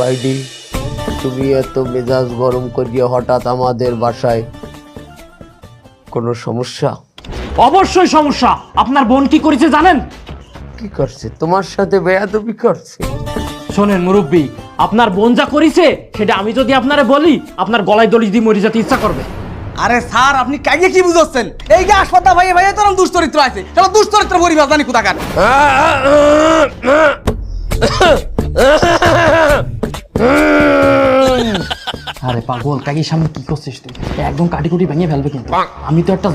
ভাইডি, তুমি এত মেজাজ গরম করিয়ে হঠাৎ আমাদের বাসায়, কোনো সমস্যা? অবশ্যই সমস্যা। আপনার বোন কি করেছে জানেন? কি করছে? তোমার সাথে বেয়াদবি করছে? শোনেন মুরব্বী, আপনার বোন যা করেছে সেটা আমি যদি আপনারে বলি আপনার গলায় দড়ি দিয়ে মরে যেতে ইচ্ছা করবে। আরে স্যার, আপনি কাইয়ে কি বুঝছেন? এই যে হাসপাতাল ভাইয়ে ভাইয়ে তোর দুশ্চরিত্র আছে, চলো দুশ্চরিত্র পরিবার জানি কোথাকার। আরে পাগল, কাকির সামনে কি করছিস তুই? একদম কাটিকুটি ভেঙে ফেলবে কিন্তু। আমি তো একটা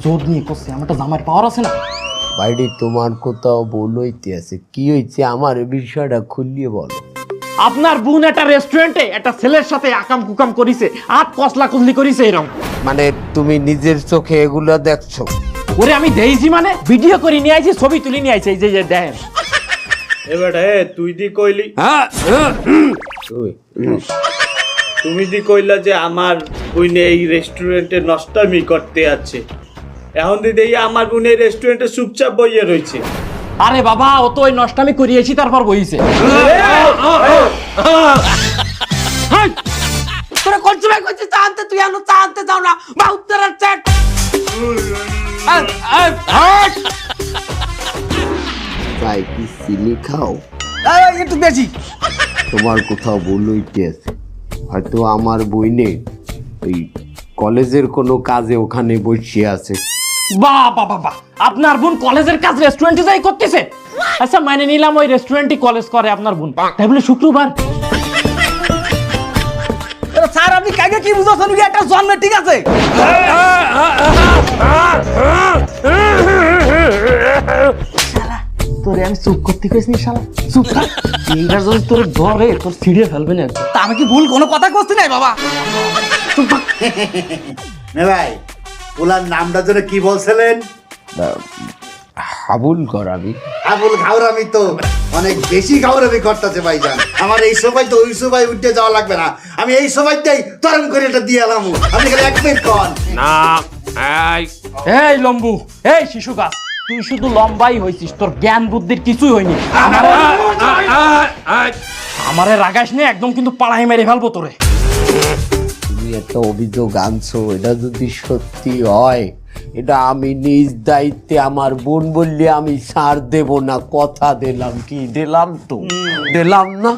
জোর নিয়ে করছি, আমার একটা জামার পাওয়ার আছে না। ভাইডি, তোমার কোথাও ভুল হইতে আছে। কি হয়েছে আমার বিষয়টা খুলিয়ে বলো। আপনার বোন একটা রেস্টুরেন্টে একটা ছেলের সাথে আকাম কুকাম করিছে, আর কসলা কুজলি করিছে এরকম। মানে তুমি নিজের চোখে এগুলো দেখছো? ওরে আমি দেইছি, মানে ভিডিও করে নিয়ে আইছি, ছবি তুলে নিয়ে আইছি, এই যে দেখেন। এবারে তুই দি কইলি, তুমি দি কইলা যে আমার বোনে এই রেস্টুরেন্টে নষ্টামি করতে আছে। এখন দিদি আমার বোনে এই রেস্টুরেন্টে চুপচাপ বইয়ে রয়েছে। আরে বাবা, ও তো ওই নষ্টামি করিয়েছি তারপর বইছে। তোরা কোন সময় কইছিস চা আনতে? তুই এখনো চা আনতে যাও না বা উত্তরের চ্যাট। ভাই, কি চিনি খাও? একটু বেশি। তোমার কোথাও ভুল হইতে আছে। হয়তো আমার বইনে ওই কলেজের কোনো কাজে ওখানে বসে আছে। বাহ বাহ বাহ, আপনার বোন কলেজের কাজ রেস্টুরেন্টে যাই করতেছে? আচ্ছা মানে নিলাম ওই রেস্টুরেন্টই কলেজ করে আপনার বোন, তাই বলে শুক্রবার? স্যার, আপনি কাইয়ে কি বুঝছেন? একটা জন্মে ঠিক আছে। তোরে আমি চুপ করতে কইছি নি শালা, চুপ থাক। এইটা যদি তোর ধরে তোর ছিড়ে ফেলবে না। তা আমি কি ভুল কোনো কথা কইছি নাই বাবা? নে ভাই, ওলার নামটা যেন কি বলছিলেন? হাবুল করাবি। আবুল ঘাউরামি তো অনেক বেশি ঘাউরামি করতেছে ভাইজান। আমার এই সবাই তো ওই সবাই উঠতে যাওয়া লাগবে না, আমি এই সবাইটাই তরম করে এটা দিয়ে এলাম। আপনি খালি এক মিনিট কন না। এই লম্বু, এই শিশু গাছ, তুই শুধু লম্বাই হইছিস, তোর জ্ঞান বুদ্ধির কিছুই হয়নি। আমারে রাগাইস নে একদম, কিন্তু পাড়াই মেরে ফেলবো তোরে। তুমি একটা অভিযোগ আনছো, এটা যদি সত্যি হয়, এটা আমি নিজ দায়িত্বে আমার বোন বললে আমি ছাড় দেব না। কথা দিলাম। কি দিলাম? তো দিলাম না,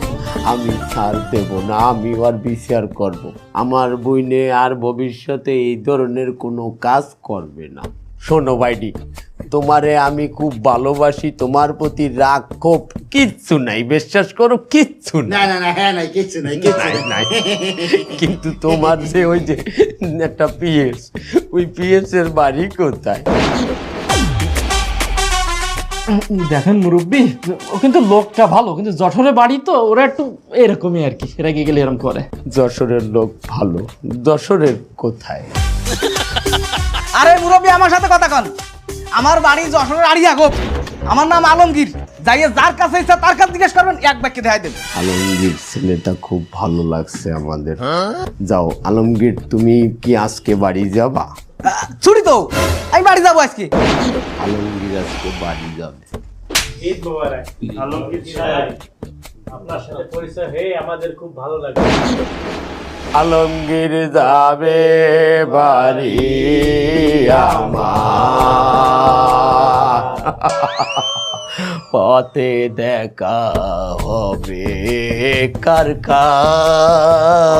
আমি ছাড় দেব না। আমি আর বিচার করব। আমার বইনে আর ভবিষ্যতে এই ধরনের কোনো কাজ করবে না। শোনো ভাইডি, তোমারে আমি খুব ভালোবাসি, তোমার প্রতি রাগ ক্ষোভ কিচ্ছু নাই, বিশ্বাস করো, কিচ্ছু না নাই। না না, হ্যাঁ নাই, কিচ্ছু নাই, কিচ্ছু নাই। কিন্তু তোমার যে ওই যে একটা পিএস, ওই পিএস এর বাড়ি কোথায়? দেখেন মুরব্বী, ও কিন্তু লোকটা ভালো, কিন্তু যশোরে বাড়ি তো ওরা একটু এরকমই আর কি, রেগে গেলে এরকম করে। যশোরের লোক ভালো? যশোরের কোথায়? আরে মুরব্বী, আমার সাথে কথা কন। আমার বাড়ি যশোরের আড়িয়া গোপ। আমার নাম আলমগীর। যাইয়ে যার কাছে ইচ্ছা তার কাছে জিজ্ঞেস করবেন, এক বাক্যে দেখাই দেবেন। আলমগীর ছেলেটা খুব ভালো লাগছে আমাদের। যাও আলমগীর, তুমি কি আজকে বাড়ি যাবা? ছুটি তো, আমি বাড়ি যাবো আজকে। আলমগীর আজকে বাড়ি যাবে। ঈদ মোবারক আলমগীর সাহেব, আপনার সাথে পরিচয় হয়ে আমাদের খুব ভালো লাগে। আলমগীর যাবে বাড়ি আমার, পথে দেখা হবে কার কার।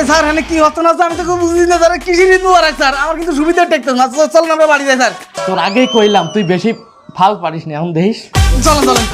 স্যার, এখানে কি হতো না আমি তো খুব বুঝি না স্যার। কৃষি ঋতু স্যার, আমার কিন্তু সুবিধা টেকতো না। চল আমরা বাড়ি যাই স্যার। তোর আগেই কইলাম তুই বেশি ফাল পারিস না, এখন দেখিস। চলেন চলেন।